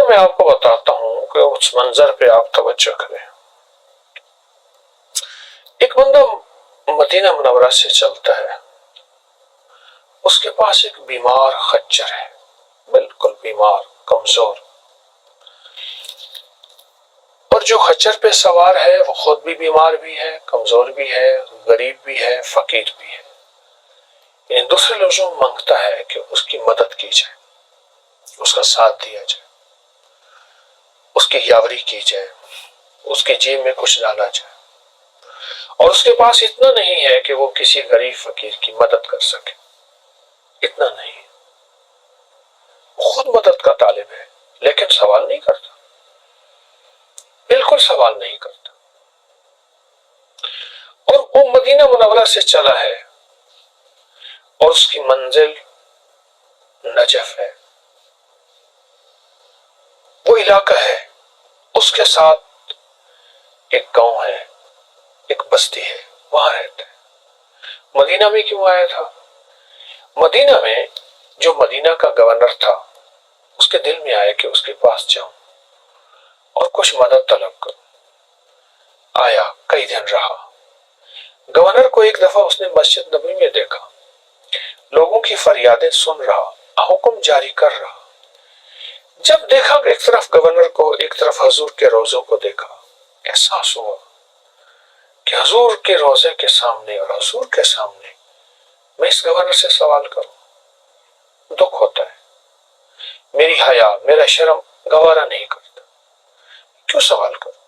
میں آپ کو بتاتا ہوں کہ اس منظر پہ آپ توجہ کریں۔ ایک بندہ مدینہ منورہ سے چلتا ہے، اس کے پاس ایک بیمار خچر ہے، بالکل بیمار، کمزور، اور جو خچر پہ سوار ہے وہ خود بھی بیمار بھی ہے، کمزور بھی ہے، غریب بھی ہے، فقیر بھی ہے۔ یعنی دوسرے لفظوں میں مانگتا ہے کہ اس کی مدد کی جائے، اس کا ساتھ دیا جائے، اس کی یاوری کی جائے، اس کی جیب میں کچھ ڈالا جائے، اور اس کے پاس اتنا نہیں ہے کہ وہ کسی غریب فقیر کی مدد کر سکے، اتنا نہیں، وہ خود مدد کا طالب ہے لیکن سوال نہیں کرتا، بالکل سوال نہیں کرتا۔ اور وہ مدینہ منورہ سے چلا ہے اور اس کی منزل نجف ہے، وہ علاقہ ہے، اس کے ساتھ ایک گاؤں ہے، ایک بستی ہے، وہاں رہتا ہے۔ مدینہ میں کیوں آیا تھا؟ مدینہ میں جو مدینہ کا گورنر تھا، اس کے دل میں آیا کہ اس کے پاس جاؤں اور کچھ مدد طلب کروں۔ آیا، کئی دن رہا۔ گورنر کو ایک دفعہ اس نے مسجد نبوی میں دیکھا، لوگوں کی فریادیں سن رہا، حکم جاری کر رہا۔ جب دیکھا کہ ایک طرف گورنر کو، ایک طرف حضور کے روضوں کو دیکھا، احساس ہوا کہ حضور کے روضے کے سامنے اور حضور کے سامنے میں اس گورنر سے سوال کروں، دکھ ہوتا ہے، میری حیا، میرا شرم گوارا نہیں کرتا، کیوں سوال کروں؟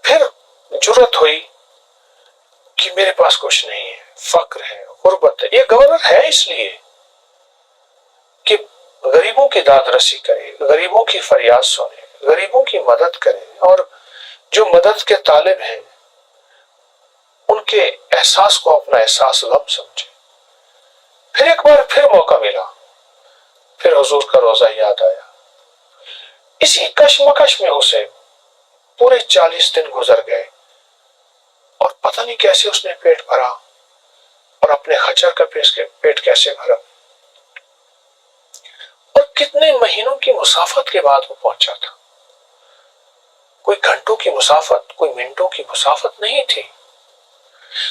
پھر جرأت ہوئی کہ میرے پاس کچھ نہیں ہے، فقر ہے، غربت ہے۔ یہ گورنر ہے اس لیے کہ غریبوں کی داد رسی کرے، غریبوں کی فریاد سنے، غریبوں کی مدد کرے، اور جو مدد کے طالب ہیں ان کے احساس کو اپنا احساس لم سمجھے۔ پھر ایک بار پھر موقع ملا، پھر حضور کا روضہ یاد آیا۔ اسی کشمکش میں اسے پورے 40 دن گزر گئے، اور پتہ نہیں کیسے اس نے پیٹ بھرا، اور اپنے خچر کا پیٹ کیسے بھرا، اور کتنے مہینوں کی مسافت کے بعد وہ پہنچا تھا۔ کوئی گھنٹوں کی مسافت، کوئی منٹوں کی مسافت نہیں تھی،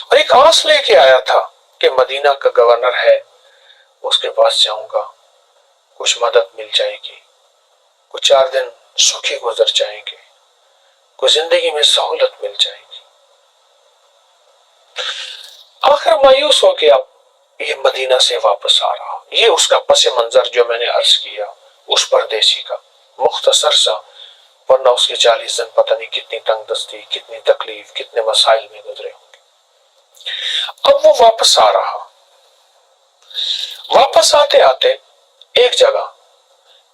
اور ایک آس لے کے آیا تھا کہ مدینہ کا گورنر ہے، اس کے پاس جاؤں گا، کچھ مدد مل جائے گی، کچھ 4 دن سکھی گزر جائیں گے، کوئی زندگی میں سہولت مل جائے گی۔ آخر مایوس ہو کے اب یہ مدینہ سے واپس آ رہا۔ یہ اس کا پس منظر جو میں نے عرض کیا اس پردیسی کا، مختصر سا، ورنہ اس کے 40 دن پتہ نہیں کتنی تنگ دستی، کتنی تکلیف، کتنے مسائل میں گزرے ہوں گے۔ اب وہ واپس آ رہا، واپس آتے آتے ایک جگہ،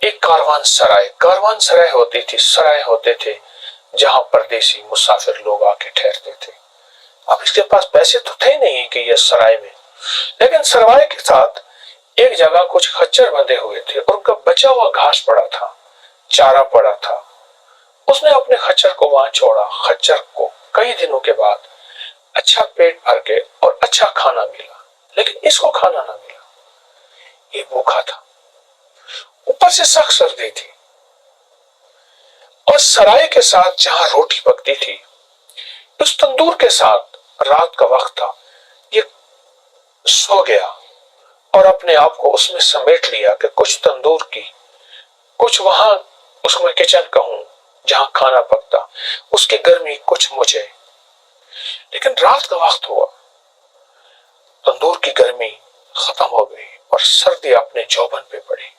ایک کاروان سرائے ہوتی تھی، سرائے ہوتے تھے جہاں پردیسی مسافر لوگ آ کے ٹھہرتے تھے۔ اب اس کے پاس پیسے تو تھے نہیں کہ یہ سرائے میں، لیکن سرائے کے ساتھ ایک جگہ کچھ خچر بندھے ہوئے تھے، اور ان کا بچا ہوا گھاس پڑا تھا، چارہ پڑا تھا۔ اس نے اپنے خچر کو وہاں چھوڑا۔ خچر کو کئی دنوں کے بعد اچھا پیٹ بھر کے اور اچھا کھانا ملا، لیکن اس کو کھانا نہ ملا، یہ بھوکا تھا، اوپر سے سخت سردی تھی، اور سرائے کے ساتھ جہاں روٹی پکتی تھی، اس تندور کے ساتھ رات کا وقت تھا، یہ سو گیا اور اپنے آپ کو اس میں سمیٹ لیا کہ کچھ تندور کی، کچھ وہاں اس میں کچن کہوں جہاں کھانا پکتا، اس کی گرمی کچھ مجھے۔ لیکن رات کا وقت ہوا، تندور کی گرمی ختم ہو گئی اور سردی اپنے جوبن پہ پڑی،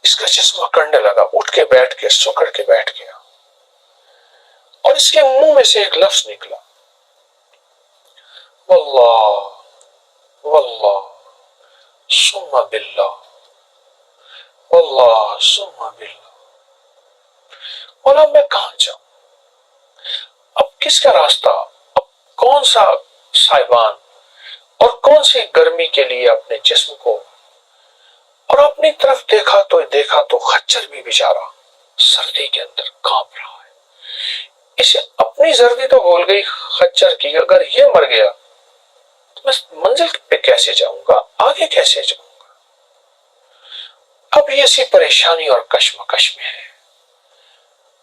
اس کا جسم اکڑنے لگا، اٹھ کے بیٹھ کے سکڑ کے بیٹھ گیا، اور اس کے منہ میں سے ایک لفظ نکلا، واللہ واللہ ثم باللہ، واللہ ثم باللہ۔ مولا میں کہاں جاؤں؟ اب کس کا راستہ؟ اب کون سا سائبان اور کون سی گرمی کے لیے اپنے جسم کو، اور اپنی طرف دیکھا تو خچر بھی بیچارہ سردی کے اندر کانپ رہا ہے۔ اسے اپنی سردی تو بھول گئی خچر کی، اگر یہ مر گیا تو میں منزل پہ کیسے جاؤں گا، آگے کیسے جاؤں گا؟ اب یہ سی پریشانی اور کشمکش میں ہے.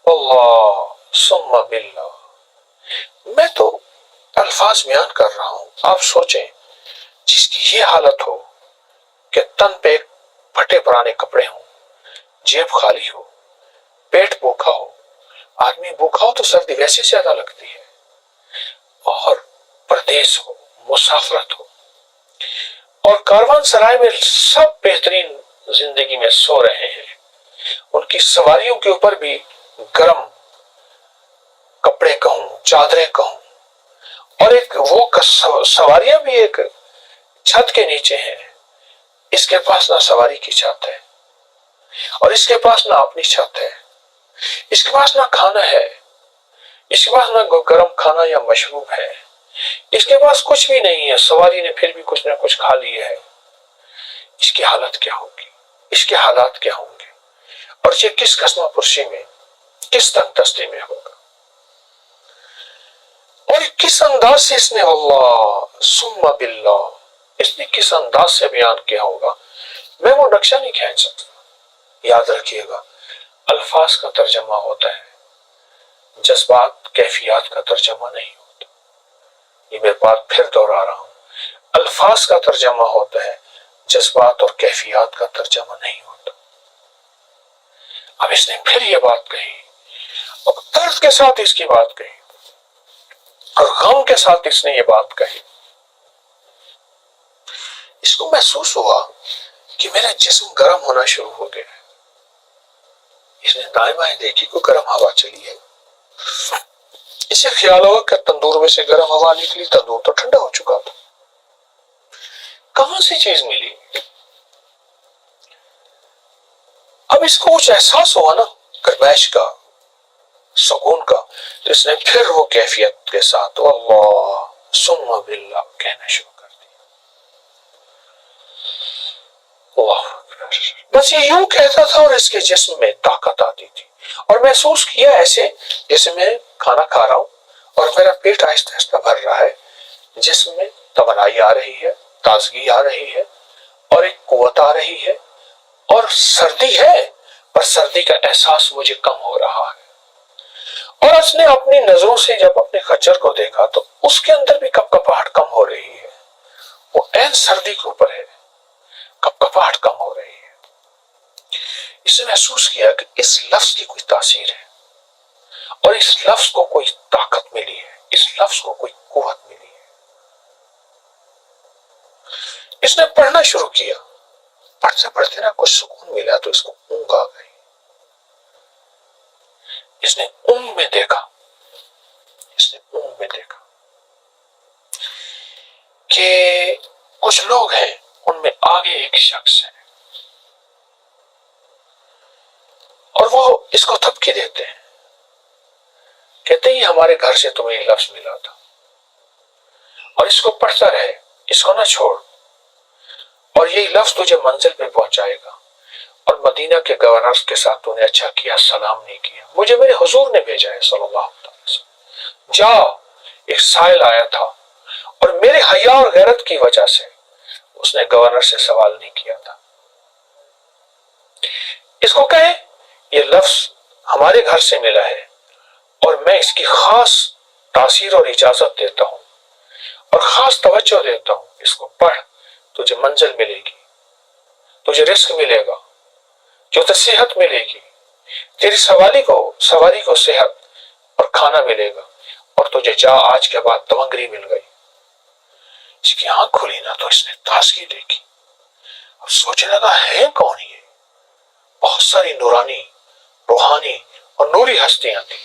اللہ ثم باللہ. میں تو الفاظ بیان کر رہا ہوں، آپ سوچیں جس کی یہ حالت ہو کہ تن پہ پھٹے پرانے کپڑے ہوں، جیب خالی ہو، پیٹ بھوکا ہو. آدمی بھوکا ہو تو سردی ویسے زیادہ لگتی ہے، اور پردیس ہو، مسافرت ہو، اور کاروان سرائے میں سب بہترین زندگی میں سو رہے ہیں. ان کی سواریوں کے اوپر بھی گرم کپڑے کہوں، چادریں کہوں، اور ایک وہ سواریاں بھی ایک چھت کے نیچے ہیں. اس کے پاس نہ سواری کی چھت ہے، اور اس کے پاس نہ اپنی چھت ہے. اس کے پاس نہ کھانا ہے، اس کے پاس نہ گرم کھانا یا مشروب ہے. اس کے پاس کچھ بھی نہیں ہے. سواری نے پھر بھی کچھ نہ کچھ کھا لیا ہے. اس کی حالت کیا ہوگی؟ اس کے حالات کیا ہوں گے؟ اور یہ کس قسمہ پرسی میں، کس تنگ دستی میں ہوگا؟ اور کس انداز سے اس نے اللہ ثم باللہ، اس نے کس انداز سے بیان کیا ہوگا؟ میں وہ نقشہ نہیں کھینچ سکتا. یاد رکھیے گا، الفاظ کا ترجمہ ہوتا ہے، جذبات کیفیات کا ترجمہ نہیں ہوتا. یہ میں بات پھر دوہرا رہا ہوں، الفاظ کا ترجمہ ہوتا ہے، جذبات اور کیفیات کا ترجمہ نہیں ہوتا. اب اس نے پھر یہ بات کہی، اور درد کے ساتھ اس کی بات کہی، اور غم کے ساتھ اس نے یہ بات کہی. اس کو محسوس ہوا کہ میرا جسم گرم ہونا شروع ہو گیا. اس نے دائیں بائیں دیکھی، کوئی گرم ہوا چلی ہے. اسے خیال ہوا کہ تندور میں سے گرم ہوا نکلی، تندور تو ٹھنڈا ہو چکا تھا. کہاں سے چیز ملی؟ اب اس کو کچھ احساس ہوا نا گرمائش کا، سکون کا، تو اس نے پھر وہ کیفیت کے ساتھ اللہ ثم باللہ کہنا شروع کر دیا. اللہ بس یہ یوں کہتا تھا، اور اس کے جسم میں طاقت آتی تھی، اور محسوس کیا ایسے جیسے میں کھانا کھا رہا ہوں اور میرا پیٹ آہستہ آہستہ بھر رہا ہے. جسم میں توانائی آ رہی ہے، تازگی آ رہی ہے، اور ایک قوت آ رہی ہے. اور سردی ہے، پر سردی کا احساس مجھے کم ہو رہا ہے. اور اس نے اپنی نظروں سے جب اپنے خچر کو دیکھا تو اس کے اندر بھی کپ کپاہٹ کم ہو رہی ہے. وہ عین سردی کے اوپر ہے، کپ کپاہٹ کم ہو رہی ہے. اس نے محسوس کیا کہ اس لفظ کی کوئی تاثیر ہے، اور اس لفظ کو کوئی طاقت ملی ہے، اس لفظ کو کوئی قوت ملی ہے. اس نے پڑھنا شروع کیا. پڑھتے پڑھتے نا کچھ سکون ملا تو اس کو اونگ آ گئی. اس نے اونگ میں دیکھا، اس نے اونگ میں دیکھا کہ کچھ لوگ ہیں، ان میں آگے ایک شخص ہے، اور وہ اس کو تھپکی دیتے ہیں، کہتے ہیں ہمارے گھر سے تمہیں یہ لفظ ملا تھا، اور اس کو پڑھتا رہے، اس کو نہ چھوڑ، اور یہی لفظ تجھے منزل پہ پہنچائے گا. اور مدینہ کے گورنر کے ساتھ تو نے اچھا کیا، سلام نہیں کیا. مجھے میرے حضور نے بھیجا ہے صلی اللہ علیہ وسلم. جا، ایک سائل آیا تھا، اور میرے حیا اور غیرت کی وجہ سے اس نے گورنر سے سوال نہیں کیا تھا. اس کو کہیں یہ لفظ ہمارے گھر سے ملا ہے، اور میں اس کی خاص تاثیر اور اجازت دیتا ہوں، اور خاص توجہ دیتا ہوں. اس کو پڑھ، تجھے منزل ملے گی، تجھے رزق ملے گا، جو تو صحت ملے گی، تیری سواری کو صحت اور کھانا ملے گا، اور تجھے جا آج کے بعد تمنگری مل گئی. اس کی آنکھ کھلی نا تو اس نے تازگی دیکھی. اب سوچنے لگا ہے کون یہ؟ بہت ساری نورانی، روحانی اور نوری ہستیاں تھیں.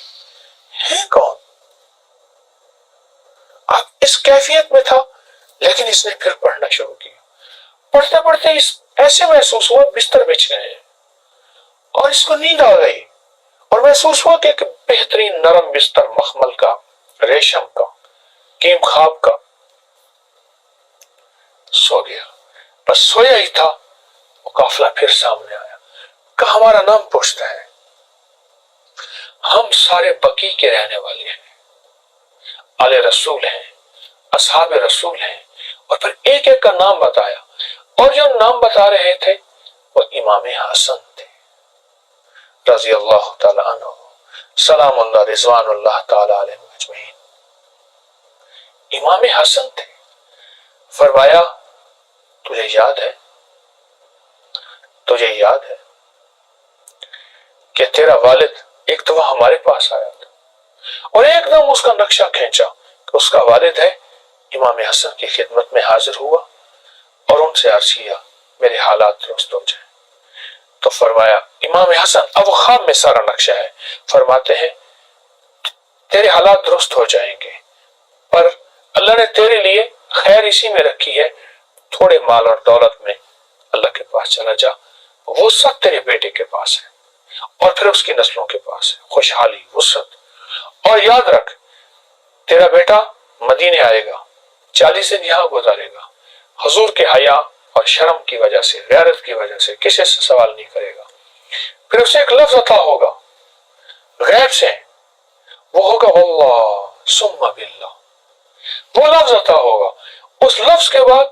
ہے کون؟ اب اس کیفیت میں تھا، لیکن اس نے پھر پڑھنا شروع کیا. پڑھتے پڑھتے اس ایسے محسوس ہوا بستر بچھ گئے ہیں، اور اس کو نیند آ گئی، اور محسوس ہوا کہ ایک بہترین نرم بستر، مخمل کا، ریشم کا، کیم خواب کا. سو گیا. بس سویا ہی تھا، وہ قافلہ پھر سامنے آیا. کہا ہمارا نام پوچھتا ہے، ہم سارے بقی کے رہنے والے ہیں، آل رسول ہیں، اصحاب رسول ہیں. اور پھر ایک ایک کا نام بتایا، اور جو نام بتا رہے تھے وہ امام حسن تھے رضی اللہ تعالی عنہ، سلام اللہ رضوان اللہ تعالی علیہ اجمعین۔ امام حسن تھے۔ فرمایا تجھے یاد ہے کہ تیرا والد ایک دفعہ ہمارے پاس آیا تھا اور ایک دم اس کا نقشہ کھینچا کہ اس کا والد ہے، امام حسن کی خدمت میں حاضر ہوا اور ان سے عرض کیا میرے حالات درست ہو جائیں۔ تو فرمایا امام حسن، اب خواب میں سارا نقشہ ہے، فرماتے ہیں تیرے حالات درست ہو جائیں گے، پر اللہ نے تیرے لیے خیر اسی میں رکھی ہے، تھوڑے مال اور دولت میں اللہ کے پاس چلا جا، وہ سب تیرے بیٹے کے پاس ہے اور پھر اس کی نسلوں کے پاس ہے، خوشحالی وسعت۔ اور یاد رکھ تیرا بیٹا مدینے آئے گا، 40 دن یہاں گزارے گا، حضور کے حیا اور شرم کی وجہ سے، غیرت کی وجہ سے کسی سے سوال نہیں کرے گا۔ پھر اسے ایک لفظ عطا ہوگا غیب سے، وہ ہوگا واللہ ثم باللہ، وہ لفظ عطا ہوگا۔ اس لفظ کے بعد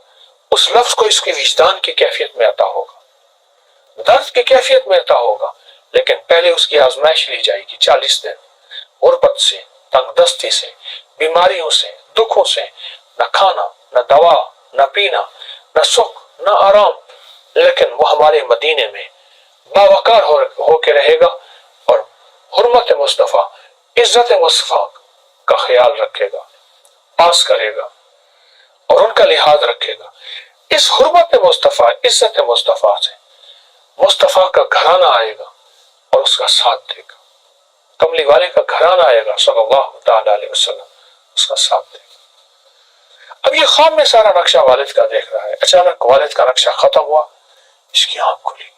اس لفظ کو اس کی وجدان کی کیفیت میں عطا ہوگا، درد کی کیفیت میں عطا ہوگا، لیکن پہلے اس کی آزمائش لی جائے گی 40 دن، غربت سے، تنگ دستی سے، بیماریوں سے، دکھوں سے، نہ کھانا، نہ دوا، نہ پینا، نہ سکھ، نہ آرام، لیکن وہ ہمارے مدینے میں باوقار ہو کے رہے گا اور حرمت مصطفیٰ، عزت مصطفیٰ کا خیال رکھے گا، پاس کرے گا اور ان کا لحاظ رکھے گا۔ اس حرمت مصطفیٰ، عزت مصطفیٰ سے مصطفیٰ کا گھرانہ آئے گا اور اس کا ساتھ دے گا، کملی والے کا گھرانہ آئے گا صلی اللہ تعالی علیہ وسلم، اس کا ساتھ دے گا۔ اب یہ خواب میں سارا نقشہ والد کا دیکھ رہا ہے، اچانک والد کا نقشہ ختم ہوا، اس کی آنکھ کھلی،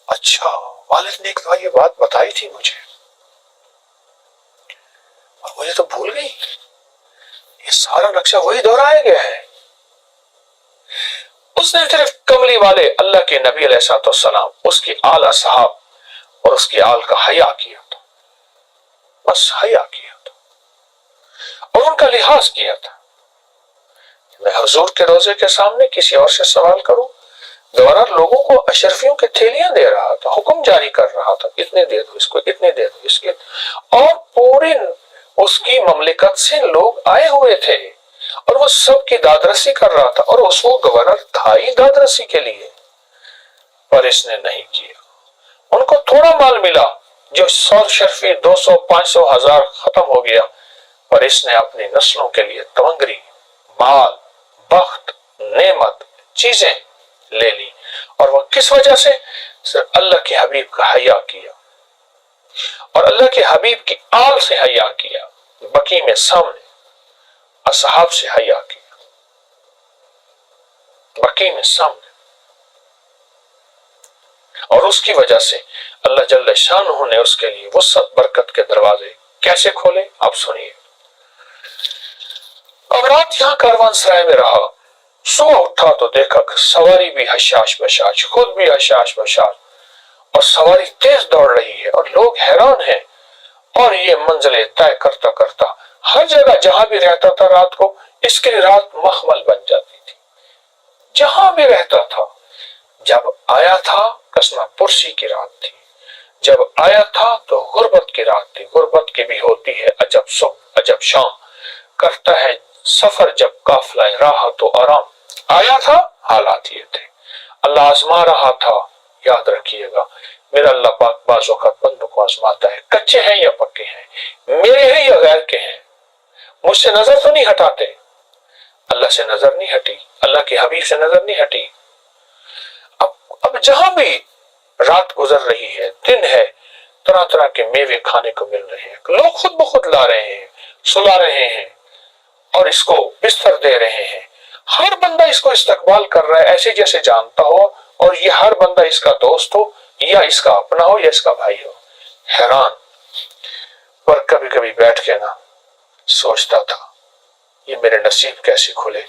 اچھا والد نے ایک دفعہ یہ بات بتائی تھی مجھے اور مجھے تو بھول گئی، یہ سارا نقشہ وہی دہرایا گیا ہے۔ اس نے صرف کملی والے اللہ کے نبی علیہ الصلوۃ والسلام، اس کی آل اصحاب اور اس کی آل کا حیا کیا تھا، بس حیا کیا تھا اور ان کا لحاظ کیا تھا۔ میں حضور کے روزے کے سامنے کسی اور سے سوال کروں، گورنر لوگوں کو اشرفیوں کے تھیلیاں دے رہا تھا، حکم جاری کر رہا تھا، اتنے دے دو اس کو، اتنے دے دو اس کے، اور پوری اس کی مملکت سے لوگ آئے ہوئے تھے اور وہ سب کی دادرسی کر رہا تھا اور اس وہ گورنر تھا ہی دادرسی کے لیے، پر اس نے نہیں کیا۔ ان کو تھوڑا مال ملا، جو 100 شرفی 200 500 1000 ختم ہو گیا، پر اس نے اپنی نسلوں کے لیے تونگری، مال، بخت، نعمت، چیزیں لے لی، اور وہ کس وجہ سے؟ صرف اللہ کے حبیب کا حیا کیا اور اللہ کے حبیب کی آل سے حیا کیا، بقی میں سامنے اصحاب سے حیا کیا، بقی میں سامنے، اور اس کی وجہ سے اللہ جل شانہ نے اس کے لیے وسعت برکت کے دروازے کیسے کھولے آپ سنیے۔ اب رات یہاں کاروان سرائے میں رہا، صبح اٹھا تو دیکھا کہ سواری بھی حشاش بشاش، خود بھی حشاش بشاش، اور سواری تیز دوڑ رہی ہے اور لوگ حیران ہیں، اور یہ منزلیں طے کرتا کرتا ہر جگہ جہاں بھی رہتا تھا رات کو اس کے لیے رات مخمل بن جاتی تھی، جہاں بھی رہتا تھا۔ جب آیا تھا کسنا پرسی کی رات تھی، جب آیا تھا تو غربت کی رات تھی، غربت کی بھی ہوتی ہے عجب صبح عجب شام، کرتا ہے سفر جب قافلہ راہ تو آرام۔ آیا تھا حالات یہ تھے، اللہ آزما رہا تھا، یاد رکھیے گا میرا اللہ پاک بعض اوقات بندوں کو آزماتا ہے، کچے ہیں یا پکے ہیں، میرے ہیں یا غیر کے ہیں، مجھ سے نظر تو نہیں ہٹاتے، اللہ سے نظر نہیں ہٹی، اللہ کے حبیب سے نظر نہیں ہٹی۔ اب جہاں بھی رات گزر رہی ہے، دن ہے، طرح طرح کے میوے کھانے کو مل رہے ہیں، لوگ خود بخود لا رہے ہیں، سلا رہے ہیں اور اس کو بستر دے رہے ہیں، ہر بندہ اس کو استقبال کر رہا ہے ایسے جیسے جانتا ہو، اور یہ ہر بندہ اس کا دوست ہو یا اس کا اپنا ہو یا اس کا بھائی ہو۔ حیران، پر کبھی کبھی بیٹھ کے نا سوچتا تھا یہ میرے نصیب کیسے کھلے۔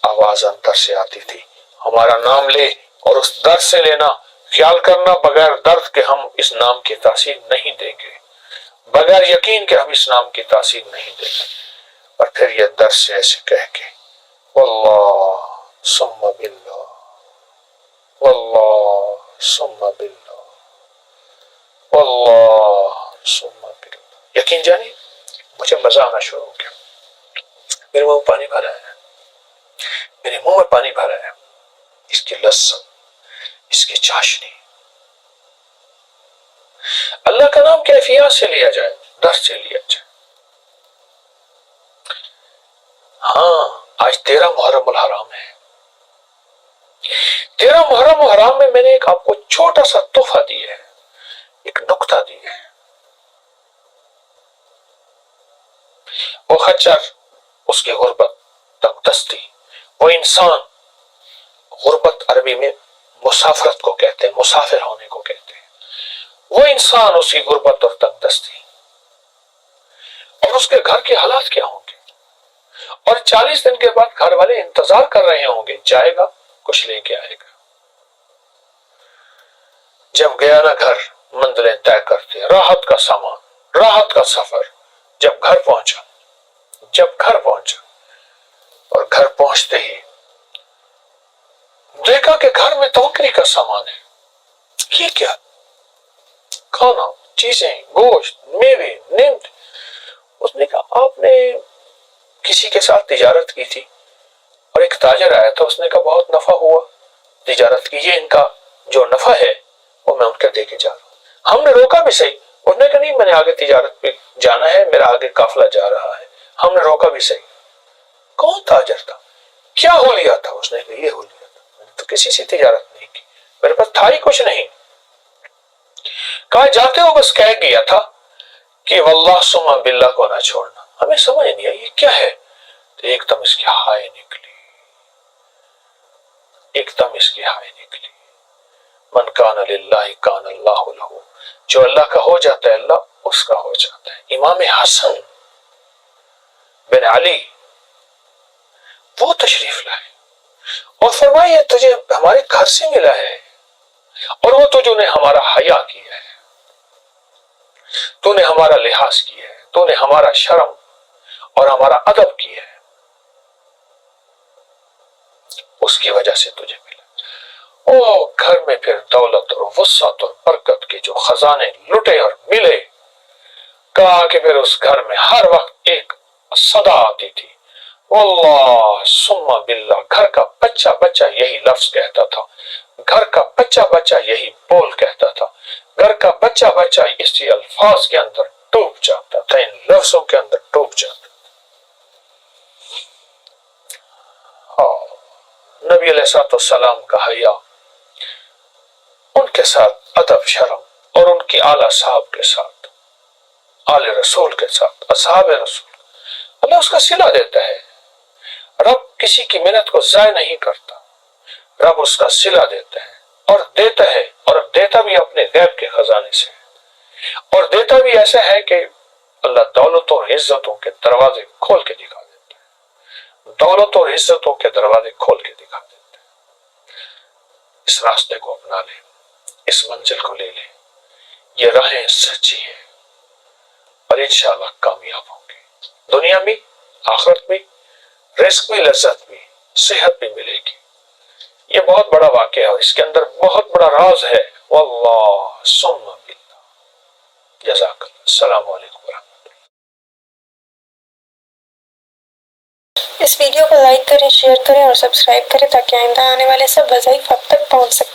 آواز اندر سے آتی تھی، ہمارا نام لے اور اس درد سے لینا، خیال کرنا بغیر درد کے ہم اس نام کی تاثیر نہیں دیں گے، بغیر یقین کے ہم اس نام کی تاثیر نہیں دیں گے۔ اور پھر یہ درد سے ایسے کہہ کے واللہ ثم باللہ، واللہ ثم باللہ، واللہ ثم باللہ۔ یقین جانی مجھے مزہ آنا شروع ہو گیا، میرے منہ میں پانی بھرا ہے، میرے منہ میں پانی بھرا ہے، اس کی لذت، اس کی چاشنی۔ اللہ کا نام کیفیات سے لیا جائے، درس سے لیا جائے۔ ہاں آج 13 محرم الحرام ہے، 13 محرم الحرام میں میں نے ایک آپ کو چھوٹا سا تحفہ دیا ہے، ایک نکتہ دیا ہے۔ وہ خچر، اس کی غربت، تنگ دستی، وہ انسان، غربت عربی میں مسافرت کو کہتے ہیں، مسافر ہونے کو کہتے ہیں۔ وہ انسان، اس کی غربت اور تنگ دستی، اور اس کے گھر کے حالات کیا ہوں گے، اور 40 دن کے بعد گھر والے انتظار کر رہے ہوں گے، جائے گا کچھ لے کے آئے گا۔ جب گیا نا گھر، منزلیں طے کرتے، راحت کا سامان، راحت کا سفر، جب گھر پہنچا اور گھر پہنچتے ہی دیکھا کہ گھر میں توکری کا سامان ہے۔ یہ کیا؟ کھانا، چیزیں، گوشت، میوے، نیند۔ اس نے کہا آپ نے کسی کے ساتھ تجارت کی تھی، اور ایک تاجر آیا تھا، اس نے کہا بہت نفع ہوا تجارت کی، یہ ان کا جو نفع ہے وہ میں ان کا دے کے جا رہا ہوں۔ ہم نے روکا بھی صحیح، اس نے کہا نہیں میں نے آگے تجارت پہ جانا ہے، میرا آگے قافلہ جا رہا ہے، ہم نے روکا بھی صحیح۔ کون تاجر تھا؟ کیا ہو لیا تھا؟ اس نے کہا یہ ہو لیا تھا، میں نے تو کسی سے تجارت نہیں کی، میرے پاس تھا ہی کچھ نہیں۔ کہا جاتے ہو بس کہہ گیا تھا کہ واللہ ثم باللہ کو نہ چھوڑنا۔ ہمیں سمجھ نہیں آئی یہ کیا ہے، تو ایک دم اس کی ہائے نکلی، ایک دم اس کی ہائے نکلی۔ من کان للہ کان اللہ لہ، جو اللہ کا ہو جاتا ہے اللہ اس کا ہو جاتا ہے۔ امام حسن بن علی وہ تشریف لائے اور فرمائے تجھے ہمارے گھر سے ملا ہے، اور وہ تجھے نے ہمارا حیا کیا ہے، تو نے ہمارا لحاظ کیا ہے، تو نے ہمارا شرم اور ہمارا ادب کیا ہے، اس کی وجہ سے تجھے ملا۔ او گھر میں پھر دولت اور وسعت اور برکت کے جو خزانے لٹے اور ملے۔ کہا کہ پھر اس گھر میں ہر وقت ایک صدا آتی تھی، واللہ ثم باللہ، گھر کا بچہ بچہ یہی لفظ کہتا تھا، گھر کا بچہ بچہ یہی بول کہتا تھا، گھر کا بچہ بچہ اسی الفاظ کے اندر ڈوب جاتا تھا، ان لفظوں کے اندر ڈوب جاتا تھا۔ نبی علیہ الصلوۃ والسلام کا حیا، ان کے ساتھ ادب شرم، اور ان کی اعلیٰ صاحب کے ساتھ، آل رسول کے ساتھ، اصحاب رسول، اللہ اس کا صلہ دیتا ہے۔ رب کسی کی محنت کو ضائع نہیں کرتا، رب اس کا صلہ دیتا ہے، اور دیتا ہے، اور دیتا بھی اپنے غیب کے خزانے سے، اور دیتا بھی ایسا ہے کہ اللہ دولتوں اور عزتوں کے دروازے کھول کے دکھا دیتا ہے، دولت اور عزتوں کے دروازے کھول کے دکھا دیتا ہے۔ اس راستے کو اپنا لے، اس منزل کو لے لے، یہ راہیں سچی ہیں، اور انشاءاللہ کامیاب ہوں گے، دنیا میں، آخرت میں، رزق میں، لذت میں، صحت بھی ملے گی۔ یہ بہت بڑا واقعہ ہے، اور اس کے اندر بہت بڑا راز ہے۔ واللہ ثم باللہ۔ جزاک اللہ۔ السلام علیکم ورحمۃ اللہ۔ اس ویڈیو کو لائک کریں، شیئر کریں اور سبسکرائب کریں تاکہ آئندہ آنے والے سب وظائف آپ تک پہنچ سکیں۔